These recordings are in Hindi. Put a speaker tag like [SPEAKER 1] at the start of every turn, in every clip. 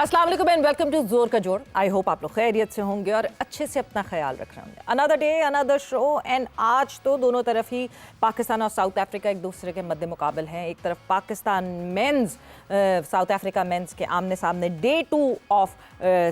[SPEAKER 1] अस्सलाम वालेकुम एंड वेलकम टू जोर का जोड़। आई होप आप लोग खैरियत से होंगे और अच्छे से अपना ख्याल रख रहे होंगे। Another day another show and आज तो दोनों तरफ ही पाकिस्तान और साउथ अफ्रीका एक दूसरे के मद्दे मुकाबल हैं। एक तरफ Pakistan men's South Africa men's के आमने सामने day 2 of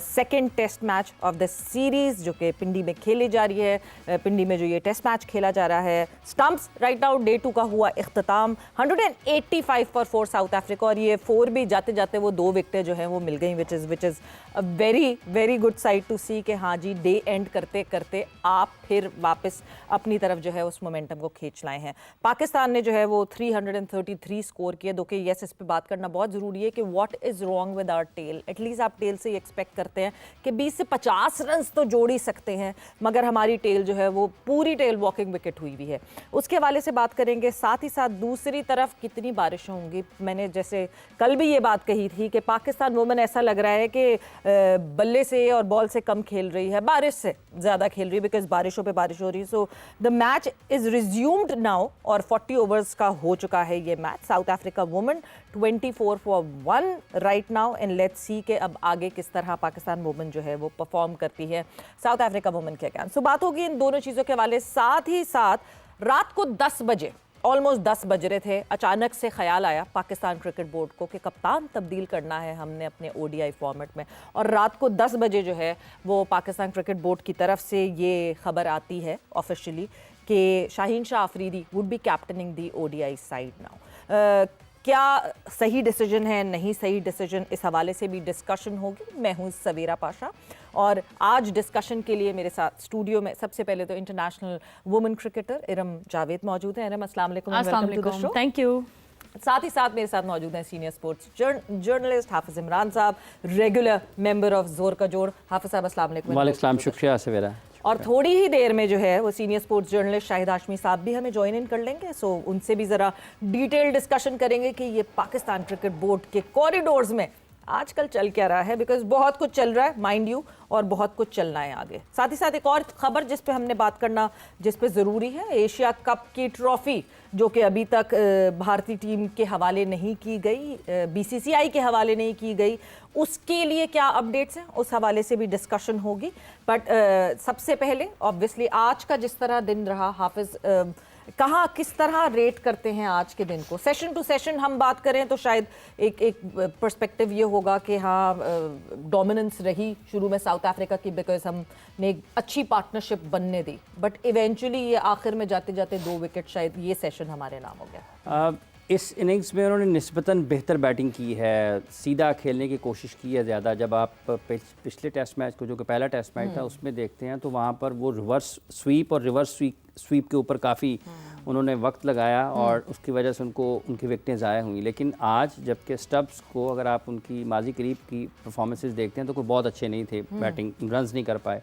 [SPEAKER 1] second test match of the series जो कि पिंडी में खेली जा रही है। पिंडी में जो ये टेस्ट मैच खेला जा रहा है, स्टम्प्स राइट आउट डे 2 का हुआ इख्तिताम 185 फॉर 4 साउथ अफ्रीका और ये 4 भी जाते जाते वो 2 विकेटें जो हैं वो मिल गई which is a very good sight to see कि हाँ जी डे एंड करते करते आप फिर वापस अपनी तरफ जो है उस मोमेंटम को खींच लाए हैं। पाकिस्तान ने जो है वो 333 स्कोर किए। दो कि यस इस पे बात करना बहुत ज़रूरी है कि what is wrong with our tail. At least आप टेल से एक्सपेक्ट करते हैं कि 20 से 50 रन तो जोड़ ही सकते हैं, मगर हमारी टेल जो है वो पूरी टेल वॉकिंग विकेट हुई हुई है। उसके हवाले से बात करेंगे। साथ ही साथ दूसरी तरफ कितनी बारिश होंगी। मैंने जैसे कल भी ये बात कही थी कि पाकिस्तान वुमेन ऐसा लग रहा है कि बल्ले से और बॉल से कम खेल रही है, बारिश से ज़्यादा खेल रही है, बिकॉज बारिशों पे बारिश हो रही है। So the match is resumed now और 40 ओवर्स का हो चुका है ये match. South Africa women 24 for 1 right now and let's see के अब आगे किस तरह पाकिस्तान वुमेन जो है वो परफॉर्म करती है साउथ अफ्रीका वुमेन के अगेंस्ट। सो बात होगी इन दोनों चीज़ों के हवाले। साथ ही साथ रात को 10 बजे ऑलमोस्ट 10 बज रहे थे, अचानक से ख्याल आया पाकिस्तान क्रिकेट बोर्ड को कि कप्तान तब्दील करना है हमने अपने ओडीआई फॉर्मेट में। और रात को 10 बजे जो है वो पाकिस्तान क्रिकेट बोर्ड की तरफ से ये खबर आती है ऑफिशियली कि Shaheen Shah Afridi would be captaining the ODI side now. क्या सही डिसीजन है, नहीं सही डिसीजन, इस हवाले से भी डिस्कशन होगी। मैं हूँ सवेरा पाशा और आज डिस्कशन के लिए मेरे साथ स्टूडियो में सबसे पहले तो international women cricketer Iram Javed मौजूद हैं। इरम अस्सलाम वालेकुम।
[SPEAKER 2] Thank you.
[SPEAKER 1] साथ ही साथ मेरे साथ मौजूद हैं सीनियर स्पोर्ट्स जर्नलिस्ट हाफिज इमरान साहब, रेगुलर मेंबर ऑफ जोर का जोड़। हाफिज साहब अस्सलाम वालेकुम।
[SPEAKER 3] वालेकुम शुक्रिया सवेरा।
[SPEAKER 1] और थोड़ी ही देर में जो है वो senior sports journalist Shahid Hashmi साहब भी हमें ज्वाइन इन कर लेंगे। सो उनसे भी ज़रा डिटेल डिस्कशन करेंगे कि ये पाकिस्तान क्रिकेट बोर्ड के कॉरिडोर्स में आजकल चल क्या रहा है, बिकॉज बहुत कुछ चल रहा है माइंड यू और बहुत कुछ चलना है आगे। साथ ही साथ एक और खबर जिस पे हमने बात करना, जिस पे ज़रूरी है, एशिया कप की ट्रॉफ़ी जो कि अभी तक भारतीय टीम के हवाले नहीं की गई, बीसीसीआई के हवाले नहीं की गई, उसके लिए क्या अपडेट्स हैं उस हवाले से भी डिस्कशन होगी। बट सबसे पहले ऑब्वियसली आज का जिस तरह दिन रहा, हाफिज़ कहाँ किस तरह रेट करते हैं आज के दिन को? सेशन टू सेशन हम बात करें तो शायद एक पर्सपेक्टिव ये होगा कि हाँ डोमिनेंस रही शुरू में साउथ अफ्रीका की, बिकॉज हमने एक अच्छी पार्टनरशिप बनने दी, बट इवेंचुअली ये आखिर में जाते जाते 2 विकेट शायद ये सेशन हमारे नाम हो गया।
[SPEAKER 3] इस इनिंग्स में उन्होंने निस्बतन बेहतर बैटिंग की है, सीधा खेलने की कोशिश की है ज़्यादा। जब आप पिछले टेस्ट मैच को, जो कि पहला टेस्ट मैच था, उसमें देखते हैं तो वहाँ पर वो रिवर्स स्वीप और रिवर्स स्वीप के ऊपर काफ़ी उन्होंने वक्त लगाया और उसकी वजह से उनकी विकेटें ज़ाया हुई। लेकिन आज जबकि स्टब्स को अगर आप उनकी माजी करीब की परफॉर्मेंसेस देखते हैं तो कोई बहुत अच्छे नहीं थे, बैटिंग रन्स नहीं कर पाए।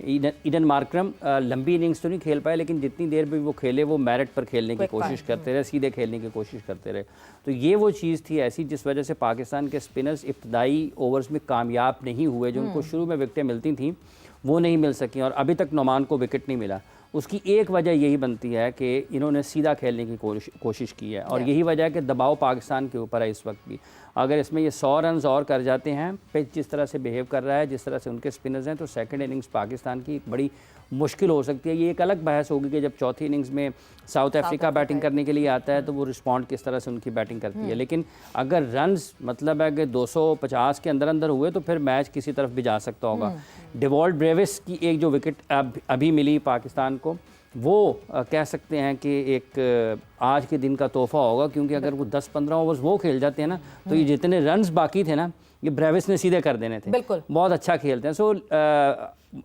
[SPEAKER 3] ईडन मार्करम लंबी इनिंग्स तो नहीं खेल पाए, लेकिन जितनी देर भी वो खेले वो मेरिट पर खेलने की कोशिश करते रहे, सीधे खेलने की कोशिश करते रहे। तो ये वो चीज़ थी ऐसी जिस वजह से पाकिस्तान के स्पिनर्स इब्तदाई ओवर्स में कामयाब नहीं हुए। जो उनको शुरू में विकेटें मिलती थी वो नहीं मिल सकी और अभी तक नोमान को विकेट नहीं मिला। उसकी एक वजह यही बनती है कि इन्होंने सीधा खेलने की कोशिश की है और यही वजह है कि दबाव पाकिस्तान के ऊपर है इस वक्त भी। अगर इसमें ये 100 रन और कर जाते हैं, पिच जिस तरह से बिहेव कर रहा है, जिस तरह से उनके स्पिनर्स हैं, तो सेकंड इनिंग्स पाकिस्तान की बड़ी मुश्किल हो सकती है। ये एक अलग बहस होगी कि जब चौथी इनिंग्स में साउथ अफ्रीका बैटिंग करने के लिए आता है तो वो रिस्पॉन्ड किस तरह से उनकी बैटिंग करती है। लेकिन अगर रन्स मतलब है कि 250 के अंदर अंदर हुए तो फिर मैच किसी तरफ भी जा सकता होगा। डेवॉल्ट ब्रेविस की एक जो विकेट अभी मिली पाकिस्तान को, वो कह सकते हैं कि एक आज के दिन का तोहफा होगा, क्योंकि अगर वो 10-15 ओवर्स वो खेल जाते हैं ना तो ये जितने रन्स बाकी थे ना ये ब्रेविस ने सीधे कर देने थे।
[SPEAKER 1] बिल्कुल
[SPEAKER 3] बहुत अच्छा खेलते हैं। सो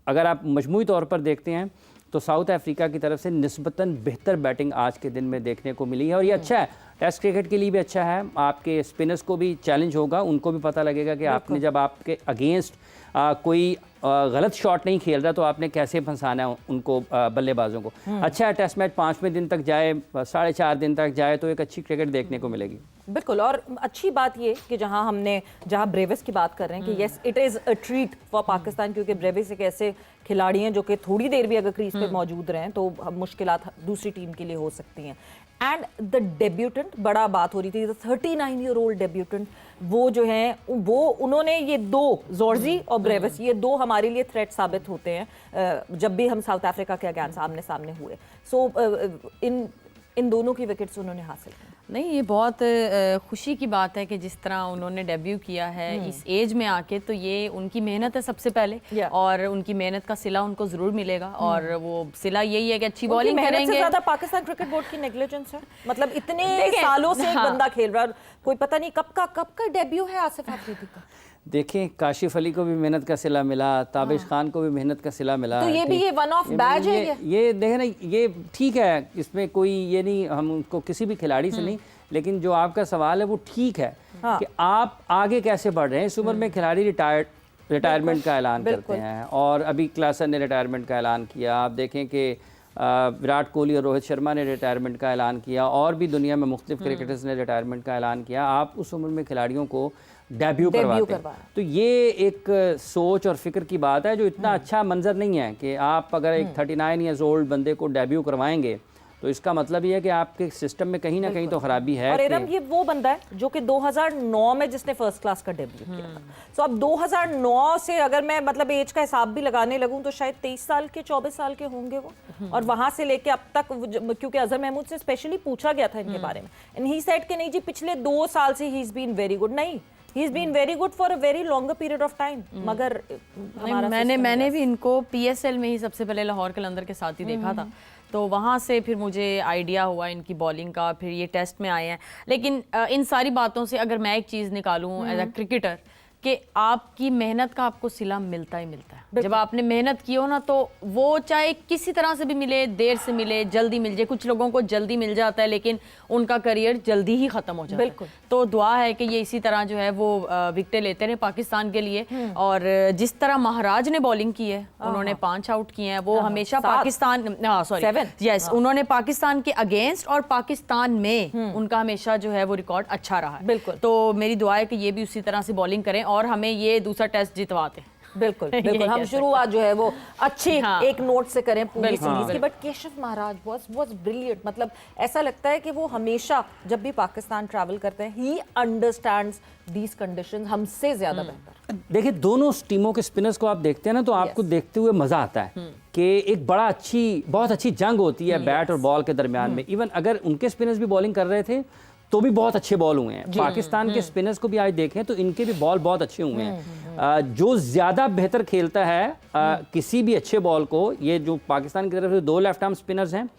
[SPEAKER 3] अगर आप मजमूई तौर पर देखते हैं तो साउथ अफ्रीका की तरफ से निस्बतन बेहतर बैटिंग आज के दिन में देखने को मिली है और ये अच्छा है, टेस्ट क्रिकेट के लिए भी अच्छा है। आपके स्पिनर्स को भी चैलेंज होगा, उनको भी पता लगेगा कि आपने जब आपके अगेंस्ट कोई गलत शॉट नहीं खेल रहा तो आपने कैसे फंसाना है उनको, बल्लेबाजों को। अच्छा है टेस्ट मैच 5वें दिन तक जाए, 4.5 दिन तक जाए तो एक अच्छी क्रिकेट देखने को मिलेगी।
[SPEAKER 1] बिल्कुल। और अच्छी बात ये कि जहां ब्रेविस की बात कर रहे हैं कि yes it is a treat for Pakistan, क्योंकि ब्रेविस एक ऐसे खिलाड़ी हैं जो कि थोड़ी देर भी अगर क्रीज पे मौजूद रहें तो मुश्किलात दूसरी टीम के लिए हो सकती हैं। एंड द डेब्यूटेंट, बड़ा बात हो रही थी, 39-year-old डेब्यूटेंट, वो जो है वो उन्होंने ये दो जॉर्जी और ब्रेविस, ये दो हमारे लिए थ्रेट साबित होते हैं जब भी हम साउथ अफ्रीका के अगेंस्ट आमने सामने हुए। सो इन दोनों की विकेट्स उन्होंने हासिल की।
[SPEAKER 2] नहीं, ये बहुत खुशी की बात है कि जिस तरह उन्होंने डेब्यू किया है इस एज में आके, तो ये उनकी मेहनत है सबसे पहले और उनकी मेहनत का सिला उनको ज़रूर मिलेगा और वो सिला यही है कि अच्छी बॉलिंग करेंगे।
[SPEAKER 1] से ज़्यादा पाकिस्तान क्रिकेट बोर्ड की नेग्लिजेंस है, मतलब इतने सालों से एक बंदा खेल रहा है, कोई पता नहीं कब का डेब्यू है आसिफ अफरीदी का।
[SPEAKER 3] देखें, काशिफ अली को भी मेहनत का सिला मिला, ताबिश खान को भी मेहनत का सिला मिला,
[SPEAKER 1] तो ये भी ये वन ऑफ बैज है।
[SPEAKER 3] ये देखें ना, ये ठीक है, इसमें कोई ये नहीं, हम उनको किसी भी खिलाड़ी से नहीं, लेकिन जो आपका सवाल है वो ठीक है कि आप आगे कैसे बढ़ रहे हैं। इस उम्र में खिलाड़ी रिटायरमेंट का ऐलान करते हैं और अभी क्लासन ने रिटायरमेंट का ऐलान किया। आप देखें कि विराट कोहली और रोहित शर्मा ने रिटायरमेंट का ऐलान किया और भी दुनिया में मुख्तलिफ क्रिकेटर्स ने रिटायरमेंट का ऐलान किया। आप उस उम्र में खिलाड़ियों को डेब्यू करवाते हैं, तो ये एक सोच और फिक्र की बात है जो इतना अच्छा मंजर नहीं है कि आप अगर एक 39 ईयर्स ओल्ड बंदे को डेब्यू करवाएंगे तो इसका मतलब ये है कि आपके सिस्टम में कहीं ना कहीं तो खराबी है।
[SPEAKER 1] और एरम ये वो बंदा है जो कि 2009 में जिसने फर्स्ट क्लास का डेब्यू किया था। तो अब 2009 से अगर मैं मतलब एज का हिसाब भी लगाने लगूं तो शायद 23 साल के 24 साल के होंगे वो, और वहां से लेके अब तक, क्योंकि अजहर महमूद से स्पेशली पूछा गया था इनके बारे में, एंड ही सेड कि नहीं जी पिछले 2 साल से ही इज बीन वेरी गुड। नहीं, he is been very good for a very longer period of time. मगर
[SPEAKER 2] मैंने भी इनको PSL में ही सबसे पहले लाहौर कलंदर के साथ ही देखा था, तो वहाँ से फिर मुझे आइडिया हुआ इनकी बॉलिंग का, फिर ये टेस्ट में आए हैं। लेकिन इन सारी बातों से अगर मैं एक चीज़ निकालूँ एज अ क्रिकेटर, कि आपकी मेहनत का आपको सिला मिलता ही मिलता है। जब आपने मेहनत की हो ना, तो वो चाहे किसी तरह से भी मिले, देर से मिले, जल्दी मिल जाए। कुछ लोगों को जल्दी मिल जाता है लेकिन उनका करियर जल्दी ही ख़त्म हो जाता है। तो दुआ है कि ये इसी तरह जो है वो विकेटें लेते रहे पाकिस्तान के लिए। और जिस तरह महाराज ने बॉलिंग की है, उन्होंने 5 आउट किए हैं, वो हमेशा पाकिस्तान, उन्होंने पाकिस्तान के अगेंस्ट और पाकिस्तान में उनका हमेशा जो है वो रिकॉर्ड अच्छा रहा है।
[SPEAKER 1] बिल्कुल।
[SPEAKER 2] तो मेरी दुआ है कि ये भी उसी तरह से बॉलिंग करें और हमें ये दूसरा टेस्ट जितवाते।
[SPEAKER 1] बिल्कुल बिल्कुल, हम शुरुआत जो है वो अच्छी एक नोट से करें पूरी सीरीज की। But Keshav Maharaj was brilliant, मतलब ऐसा लगता है कि वो हमेशा जब भी पाकिस्तान ट्रैवल करते हैं, ही अंडरस्टैंड्स दीज कंडीशंस हमसे ज्यादा बेहतर।
[SPEAKER 3] देखिए, दोनों टीमों के स्पिनर्स को आप देखते हैं ना, तो आपको देखते हुए मजा आता है कि एक बहुत अच्छी जंग होती है बैट और बॉल के दरमियान में। इवन अगर उनके स्पिनर्स भी बॉलिंग कर रहे थे तो भी बहुत अच्छे बॉल हुए हैं। पाकिस्तान के स्पिनर्स को भी आज देखें तो इनके भी बॉल बहुत अच्छे हुए हैं। जो ज़्यादा बेहतर खेलता है किसी भी अच्छे बॉल को, ये जो पाकिस्तान की तरफ से 2 लेफ्ट आर्म स्पिनर्स हैं,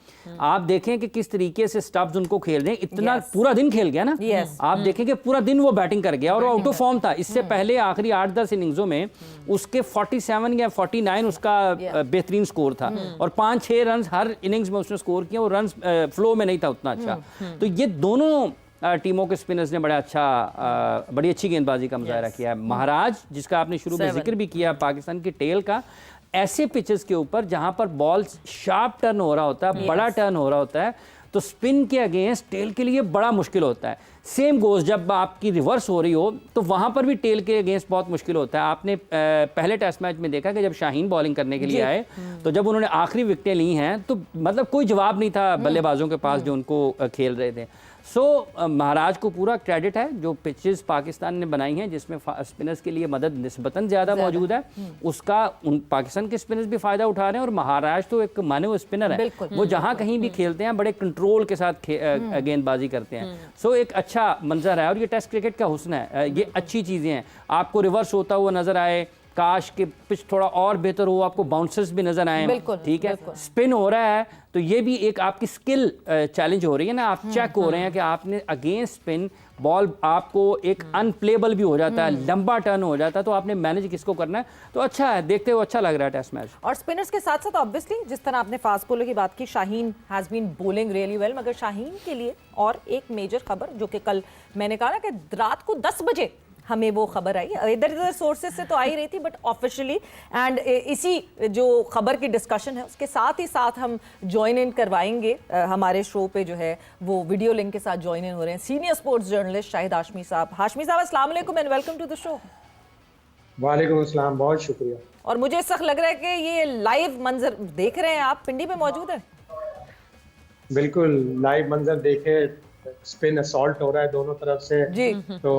[SPEAKER 3] आप देखें कि किस तरीके से स्टब्स उनको खेल रहे हैं। इतना पूरा दिन खेल गया ना, आप देखें कि पूरा दिन वो बैटिंग कर गया और वो आउट ऑफ फॉर्म था। इससे पहले आखिरी 8-10 इनिंग्सों में उसके 47 या 49 उसका बेहतरीन स्कोर था और 5-6 रन हर इनिंग्स में उसने स्कोर किया। वो रन फ्लो में नहीं था उतना अच्छा। तो ये दोनों टीमों के स्पिनर्स ने बड़ी अच्छी गेंदबाजी का मुजाहरा किया है। महाराज, जिसका आपने शुरू में जिक्र भी किया, पाकिस्तान की टेल का, ऐसे पिचेस के ऊपर जहां पर बॉल शार्प टर्न हो रहा होता है, बड़ा टर्न हो रहा होता है, तो स्पिन के अगेंस्ट टेल के लिए बड़ा मुश्किल होता है। सेम गोज जब आपकी रिवर्स हो रही हो तो वहां पर भी टेल के अगेंस्ट बहुत मुश्किल होता है। आपने पहले टेस्ट मैच में देखा कि जब शाहीन बॉलिंग करने के लिए आए तो जब उन्होंने आखिरी विकेटें ली हैं तो मतलब कोई जवाब नहीं था बल्लेबाजों के पास जो उनको खेल रहे थे। महाराज को पूरा क्रेडिट है जो पिचेस पाकिस्तान ने बनाई हैं, जिसमें स्पिनर्स के लिए मदद निस्बतन ज़्यादा मौजूद है, उसका पाकिस्तान के स्पिनर्स भी फ़ायदा उठा रहे हैं। और महाराज तो एक माने हुए स्पिनर है, वो जहाँ कहीं भी खेलते हैं बड़े कंट्रोल के साथ गेंदबाजी करते हैं। एक अच्छा मंजर है और ये टेस्ट क्रिकेट का हुस्न है। ये अच्छी चीज़ें हैं। आपको रिवर्स होता हुआ नजर आए, काश के पिच थोड़ा और बेहतर हो, आपको बाउंसर्स भी नजर आए, ठीक है, स्पिन हो रहा है, तो ये भी एक आपकी स्किल चैलेंज हो रही है ना। आप चेक हो रहे हैं कि आपने अगेंस्ट स्पिन बॉल आपको एक अनप्लेबल भी हो जाता है, लंबा टर्न हो जाता है, तो आपने मैनेज किसको करना है। तो अच्छा है, देखते हुए अच्छा लग रहा है टेस्ट मैच।
[SPEAKER 1] और स्पिनर्स के साथ साथ ऑब्वियसली जिस तरह आपने फास्ट बॉलर की बात की, Shaheen has been bowling really well. मगर शाहीन के लिए और एक मेजर खबर जो कि कल मैंने कहा ना कि रात को 10 बजे हमें वो खबर आई, इधर उधर सोर्सेज से तो आ ही रही थी, बट ऑफिशियली, एंड इसी जो खबर की डिस्कशन है उसके साथ ही साथ हम ज्वाइन इन करवाएंगे हमारे शो पे जो है वो वीडियो लिंक के साथ ज्वाइन इन हो रहे हैं senior sports journalist Shahid Hashmi साहब। हाशमी साहब, अस्सलाम वालेकुम and welcome to the show.
[SPEAKER 4] वालेकुम अस्सलाम, बहुत शुक्रिया।
[SPEAKER 1] और मुझे इस वक्त लग रहा है कि ये लाइव मंजर देख रहे हैं आप, पिंडी में मौजूद है।
[SPEAKER 4] बिल्कुल लाइव मंजर देखे, स्पिन असॉल्ट हो रहा है दोनों तरफ से।
[SPEAKER 1] जी।
[SPEAKER 4] तो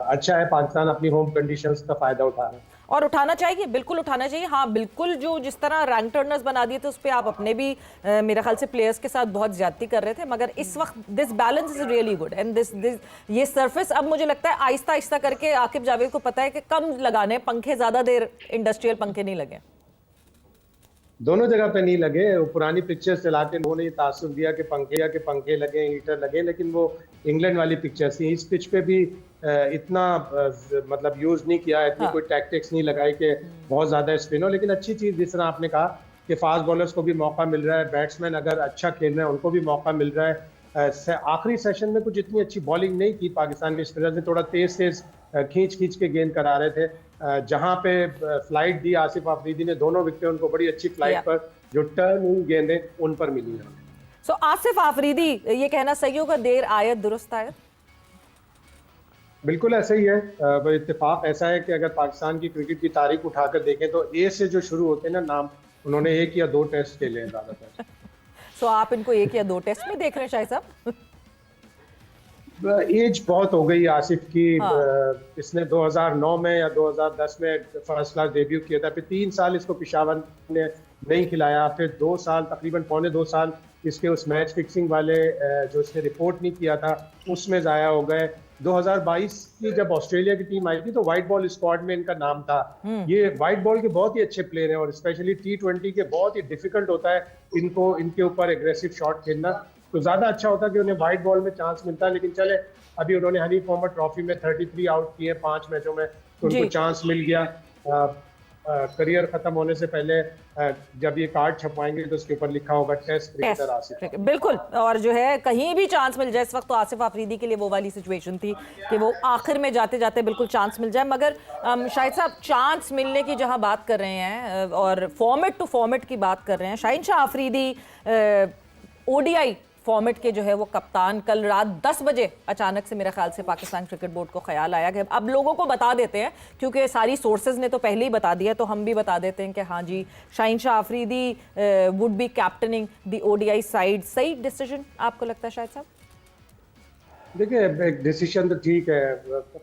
[SPEAKER 4] अच्छा है, पाकिस्तान अपनी होम कंडीशंस का फायदा उठा रहा है।
[SPEAKER 1] और उठाना चाहिए, बिल्कुल उठाना चाहिए। हाँ बिल्कुल, जो जिस तरह रैंक टर्नर्स बना दिए थे उस पर आप अपने भी मेरे ख्याल से प्लेयर्स के साथ बहुत ज्यादती कर रहे थे, मगर इस वक्त this balance is really good and this ये सरफेस अब मुझे लगता है आहिस्ता आहिस्ता करके आकिब जावेद को पता है कि कम लगाने पंखे, ज्यादा देर इंडस्ट्रियल पंखे नहीं लगे।
[SPEAKER 4] दोनों जगह पे नहीं लगे। वो पुरानी पिक्चर्स चला के लोगों ने ये तासुर दिया कि पंखे लगे, हीटर लगे, लेकिन वो इंग्लैंड वाली पिक्चर्स थी। इस पिच पे भी इतना मतलब यूज नहीं किया, इतनी कोई टैक्टिक्स नहीं लगाई कि बहुत ज्यादा स्पिन हो। लेकिन अच्छी चीज जिस तरह आपने कहा कि फास्ट बॉलर्स को भी मौका मिल रहा है, बैट्समैन अगर अच्छा खेल रहे हैं उनको भी मौका मिल रहा है। आखिरी सेशन में कुछ इतनी अच्छी बॉलिंग नहीं की पाकिस्तान के स्पिनर्स ने, थोड़ा तेज तेज खींच के गेंद करा रहे थे। जहां पे फ्लाइट दी आसिफ अफरीदी ने, दोनों विकेटें उनको बड़ी अच्छी फ्लाइट पर जो टर्न हुई गेंदें उन पर मिली हैं।
[SPEAKER 1] सो आसिफ अफरीदी, ये कहना सही होगा देर आयत दुरुस्त आयत?
[SPEAKER 4] बिल्कुल ऐसा ही है। इत्तेफाक ऐसा है कि अगर पाकिस्तान की क्रिकेट की तारीख उठाकर देखें तो ए से जो शुरू होते हैं ना नाम, उन्होंने 1 या 2 टेस्ट खेले हैं ज्यादातर।
[SPEAKER 1] सो आप इनको 1 या 2 टेस्ट में देख रहे हैं शायद साहब?
[SPEAKER 4] एज बहुत हो गई आसिफ की। इसने 2009 में या 2010 में फर्स्ट क्लास डेब्यू किया था, फिर 3 साल इसको पेशावर ने नहीं खिलाया, फिर 2 साल, तकरीबन पौने 2 साल इसके उस मैच फिक्सिंग वाले जो इसने रिपोर्ट नहीं किया था उसमें ज़ाया हो गए। 2022 की जब ऑस्ट्रेलिया की टीम आई थी तो वाइट बॉल स्क्वाड में इनका नाम था। ये वाइट बॉल के बहुत ही अच्छे प्लेयर हैं और स्पेशली T20 के बहुत ही डिफिकल्ट होता है इनको, इनके ऊपर एग्रेसिव शॉट खेलना। तो ज्यादा अच्छा होता कि उन्हें वाइट बॉल में चांस मिलता, लेकिन चले अभी उन्होंने हनीफ मोहम्मद ट्रॉफी में 33 आउट किए 5 मैचों में, तो उनको चांस मिल गया। करियर खत्म होने से पहले जब ये कार्ड छपवाएंगे तो उसके ऊपर लिखा होगा टेस्ट क्रिकेटर आसिफ।
[SPEAKER 1] बिल्कुल, और जो है कहीं भी चांस मिल जाए इस वक्त, तो आसिफ अफरीदी के लिए वो वाली सिचुएशन थी कि वो आखिर में जाते जाते बिल्कुल चांस मिल जाए। मगर शाहिद साहब, चांस मिलने की जहां बात कर रहे हैं और फॉर्मेट टू फॉर्मेट की बात कर रहे हैं, शाहीन शाह अफरीदी ओडीआई फॉर्मेट के जो है वो कप्तान, कल रात 10 बजे अचानक से मेरे ख्याल से पाकिस्तान क्रिकेट बोर्ड को ख्याल आया कि अब लोगों को बता देते हैं, क्योंकि सारी सोर्सेज ने तो पहले ही बता दिया, तो हम भी बता देते हैं कि हाँ जी, Shaheen Shah Afridi would be captaining the ODI side. सही डिसीजन आपको लगता है शाहिद साहब?
[SPEAKER 4] देखिए, एक डिसीजन तो ठीक है।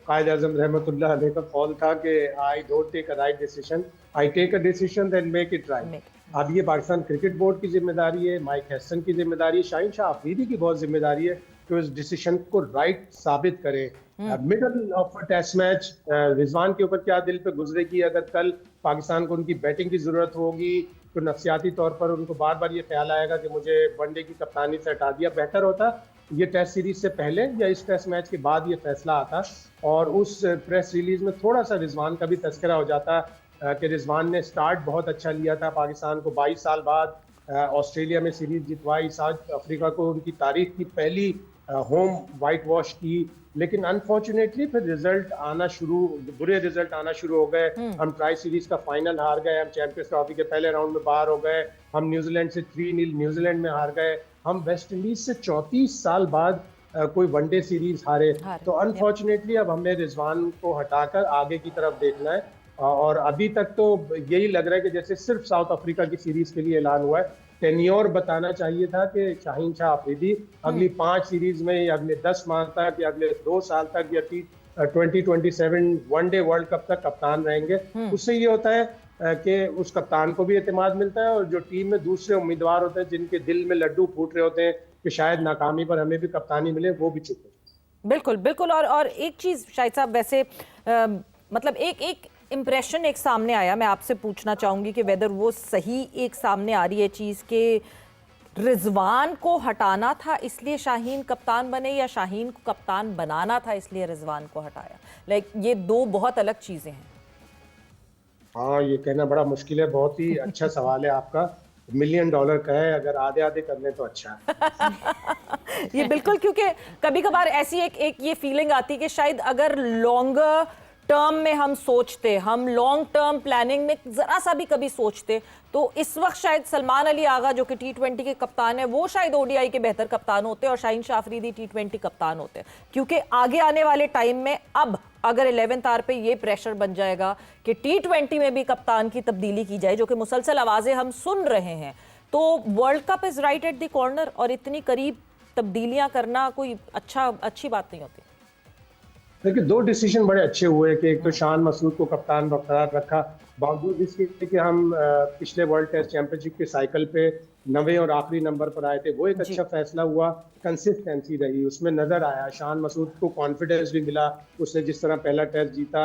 [SPEAKER 4] कायद आजम रहमतुल्लाह अलैह का कॉल था कि I don't take a right decision, I take a decision then make it right. अब ये पाकिस्तान क्रिकेट बोर्ड की जिम्मेदारी है, माइक हैसन की जिम्मेदारी है, शाहीन शाह अफरीदी की बहुत जिम्मेदारी है कि इस डिसीजन को राइट साबित करें। Middle of a test match Rizwan के ऊपर क्या दिल पे गुजरेगी अगर कल पाकिस्तान को उनकी बैटिंग की जरूरत होगी तो नफसियाती तौर पर उनको बार बार ये ख्याल आएगा कि मुझे वनडे की कप्तानी से हटा दिया। बेहतर होता ये टेस्ट सीरीज से पहले या इस टेस्ट मैच के बाद ये फैसला आता और उस प्रेस रिलीज में थोड़ा सा रिजवान का भी तस्करा हो जाता कि रिजवान ने स्टार्ट बहुत अच्छा लिया था पाकिस्तान को, 22 साल बाद ऑस्ट्रेलिया में सीरीज जितवाई, साउथ अफ्रीका को उनकी तारीख की पहली होम वाइट वॉश की, लेकिन अनफॉर्चुनेटली फिर बुरे रिजल्ट आना शुरू हो गए। हम ट्राई सीरीज का फाइनल हार गए, हम चैंपियंस ट्रॉफी के पहले राउंड में बाहर हो गए, हम न्यूजीलैंड से 3-0 न्यूजीलैंड में हार गए, हम वेस्ट इंडीज से 34 साल बाद कोई वनडे सीरीज हारे। तो अनफॉर्चुनेटली अब हमें रिजवान को हटाकर आगे की तरफ देखना है और अभी तक तो यही लग रहा है कि जैसे सिर्फ साउथ अफ्रीका की सीरीज के लिए ऐलान हुआ है। टेन्योर बताना चाहिए था कि शाहीन शाह अफरीदी अगली 5 सीरीज में या अगले 10 माह तक या अगले 2 साल तक या 2027 वनडे वर्ल्ड कप तक कप्तान रहेंगे। उससे ये होता है कि उस कप्तान को भी एतमाद मिलता है और जो टीम में दूसरे उम्मीदवार होते हैं जिनके दिल में लड्डू फूट रहे होते हैं कि शायद नाकामी पर हमें भी कप्तानी मिले, वो भी चुप है।
[SPEAKER 1] बिल्कुल बिल्कुल। और एक चीज़ शाहिद साहब, वैसे मतलब एक इम्प्रेशन एक सामने आया, मैं आपसे पूछना चाहूँगी कि वेदर वो सही एक सामने आ रही है चीज़ कि रिजवान को हटाना था इसलिए शाहीन कप्तान बने या शाहीन को कप्तान बनाना था इसलिए रिजवान को हटाया। लाइक ये 2 बहुत अलग चीज़ें हैं।
[SPEAKER 4] हाँ, ये कहना बड़ा मुश्किल है। बहुत ही अच्छा सवाल है आपका, $1 मिलियन का है, अगर आधे आधे कर लें तो अच्छा है।
[SPEAKER 1] ये बिल्कुल, क्योंकि कभी कभार ऐसी एक ये फीलिंग आती है कि शायद अगर लॉन्गर टर्म में हम सोचते, हम लॉन्ग टर्म प्लानिंग में ज़रा सा भी कभी सोचते, तो इस वक्त शायद सलमान अली आगा जो कि T20 के कप्तान है वो शायद ओडीआई के बेहतर कप्तान होते और शाहीन शाह अफरीदी T20 कप्तान होते, क्योंकि आगे आने वाले टाइम में अब अगर 11th आवर पे ये प्रेशर बन जाएगा कि T20 में भी कप्तान की तब्दीली की जाए, जो कि मुसलसल आवाज़ें हम सुन रहे हैं, तो world cup is right at the corner और इतनी करीब तब्दीलियां करना कोई अच्छी बात नहीं होती।
[SPEAKER 4] देखिए, दो डिसीजन बड़े अच्छे हुए कि एक तो शान मसूद को कप्तान बरकरार रखा, बावजूद इसके कि हम पिछले वर्ल्ड टेस्ट चैंपियनशिप के साइकिल पे 9वें और आखिरी नंबर पर आए थे। वो एक अच्छा फैसला हुआ, कंसिस्टेंसी रही, उसमें नजर आया। शान मसूद को कॉन्फिडेंस भी मिला, उसने जिस तरह पहला टेस्ट जीता,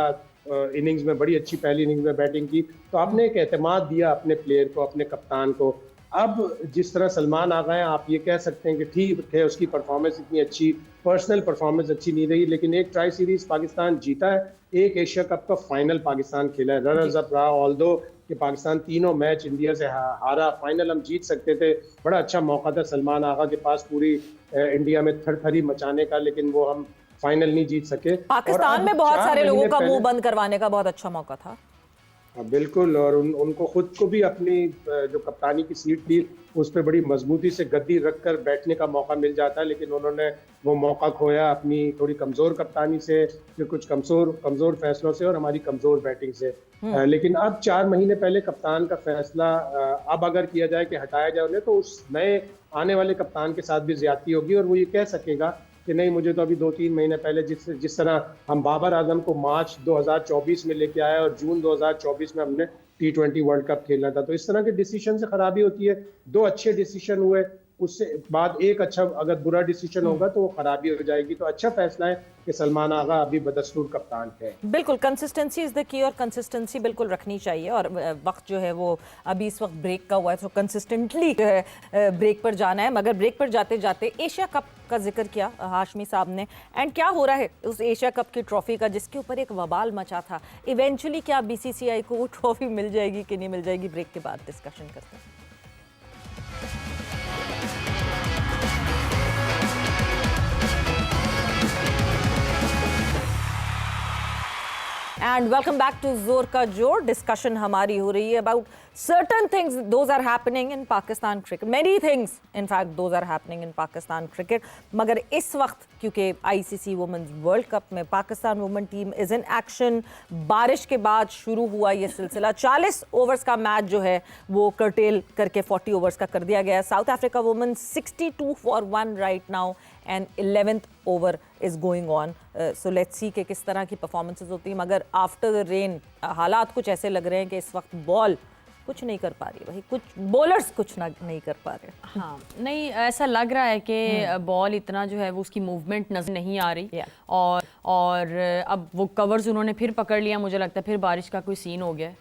[SPEAKER 4] इनिंग्स में बड़ी अच्छी पहली इनिंग्स में बैटिंग की, तो आपने एक एतमाद दिया अपने प्लेयर को, अपने कप्तान को। अब जिस तरह सलमान आ गए, आप ये कह सकते हैं कि ठीक है उसकी परफॉर्मेंस इतनी अच्छी, पर्सनल परफॉर्मेंस अच्छी नहीं रही, लेकिन एक ट्राई सीरीज पाकिस्तान जीता है, एक एशिया कप का फाइनल पाकिस्तान खेला है, रनर्स अप रहा। ऑल्दो कि पाकिस्तान तीनों मैच इंडिया से हारा, फाइनल हम जीत सकते थे। बड़ा अच्छा मौका था सलमान आगा के पास पूरी इंडिया में थरथरी मचाने का, लेकिन वो हम फाइनल नहीं जीत सके।
[SPEAKER 1] पाकिस्तान में बहुत सारे लोगों का मुंह बंद करवाने का बहुत अच्छा मौका था।
[SPEAKER 4] बिल्कुल, और उनको खुद को भी अपनी जो कप्तानी की सीट थी उस पर बड़ी मजबूती से गद्दी रखकर बैठने का मौका मिल जाता, लेकिन उन्होंने वो मौका खोया अपनी थोड़ी कमजोर कप्तानी से, फिर कुछ कमजोर फैसलों से और हमारी कमजोर बैटिंग से। लेकिन अब 4 महीने पहले कप्तान का फैसला अब अगर किया जाए कि हटाया जाए उन्हें, तो उस नए आने वाले कप्तान के साथ भी ज्यादती होगी और वो ये कह सकेगा कि नहीं, मुझे तो अभी 2-3 महीने पहले जिस तरह हम बाबर आजम को मार्च 2024 में लेके आए और जून 2024 में हमने T20 वर्ल्ड कप खेलना था, तो इस तरह के डिसीजन से खराबी होती है। 2 अच्छे डिसीजन हुए, उससे बाद एक अच्छा अगर बुरा डिसीजन होगा तो वो खराबी हो जाएगी। तो अच्छा फैसला है कि सलमान आगा अभी बदस्तूर कप्तान है।
[SPEAKER 1] बिल्कुल, कंसिस्टेंसी इज द की और कंसिस्टेंसी बिल्कुल रखनी चाहिए। और वक्त जो है वो अभी इस वक्त ब्रेक का हुआ है, तो कंसिस्टेंटली ब्रेक पर जाना है। मगर ब्रेक पर जाते जाते एशिया कप का जिक्र किया हाशमी साहब ने, एंड क्या हो रहा है उस एशिया कप की ट्रॉफी का जिसके ऊपर एक वबाल मचा था। इवेंचुअली क्या BCCI को वो ट्रॉफी मिल जाएगी कि नहीं मिल जाएगी, ब्रेक के बाद डिस्कशन करते हैं। And welcome back to जोर का जोर। डिस्कशन हमारी हो रही है about certain things those are happening in Pakistan cricket, many things in fact those are happening in Pakistan cricket। मगर इस वक्त क्योंकि ICC वुमेन्स वर्ल्ड कप में Pakistan women team is in action, बारिश के बाद शुरू हुआ ये सिलसिला। 40 ओवर्स का मैच जो है वो कर्टेल करके 40 ओवर्स का कर दिया गया। South Africa women 62 for 1 right now and 11th over is going on. So let's see कि किस तरह की परफॉर्मेंसेज होती हैं। मगर आफ्टर द रेन हालात कुछ ऐसे लग रहे हैं कि इस वक्त बॉल कुछ नहीं कर पा रही भाई, कुछ बॉलर्स कुछ नहीं कर पा रहे।
[SPEAKER 2] हाँ, नहीं ऐसा लग रहा है कि बॉल इतना जो है वो उसकी मूवमेंट नजर नहीं आ रही। और अब वो कवर्स उन्होंने फिर पकड़ लिया, मुझे लगता है फिर बारिश का कोई सीन हो गया है।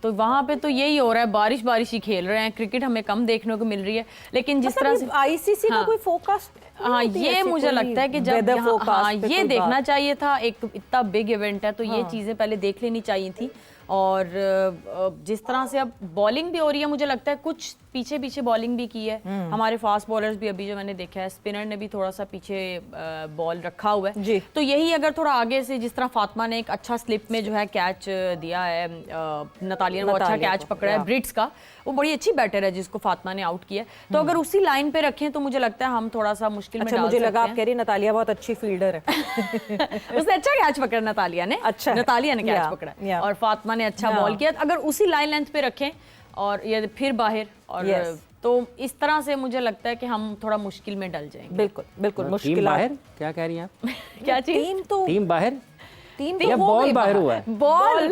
[SPEAKER 2] तो वहाँ पे तो यही हो रहा है, बारिश ही खेल रहे हैं। क्रिकेट हमें कम देखने को मिल रही है, लेकिन जिस तरह से
[SPEAKER 1] ICC का कोई फोकस,
[SPEAKER 2] हाँ ये मुझे लगता है कि जब हाँ ये देखना चाहिए था, एक इतना बिग इवेंट है तो ये चीज़ें पहले देख लेनी चाहिए थी। और जिस तरह से अब बॉलिंग भी हो रही है, मुझे लगता है कुछ पीछे बॉलिंग भी की है हमारे फास्ट बॉलर्स भी। अभी जो मैंने देखा है स्पिनर ने भी थोड़ा सा पीछे बॉल रखा हुआ है जी। तो यही अगर थोड़ा आगे से, जिस तरह फातिमा ने एक अच्छा स्लिप में जो है कैच दिया है, नतालिया ने वो अच्छा कैच पकड़ा है ब्रिट्स का, वो बड़ी अच्छी बैटर है जिसको फातिमा ने आउट किया। तो अगर उसी लाइन पे रखें तो मुझे लगता है हम थोड़ा सा मुश्किल में डाल सकते हैं।
[SPEAKER 1] मुझे लगा आप कह रही नतालिया बहुत अच्छी फील्डर है।
[SPEAKER 2] उसने अच्छा कैच पकड़ा, नतालिया ने कैच पकड़ा और फातिमा ने अच्छा बॉल किया। अगर उसी लाइन पे रखें और ये फिर बाहर और तो इस तरह से मुझे लगता है कि हम थोड़ा मुश्किल में डल जाएंगे।
[SPEAKER 1] बिल्कुल मुश्किल।
[SPEAKER 3] टीम बाहर क्या कह रही हैं आप?
[SPEAKER 2] क्या चीज?
[SPEAKER 3] टीम बाहर
[SPEAKER 1] तो
[SPEAKER 3] बॉल बाहर हुआ है,
[SPEAKER 2] बॉल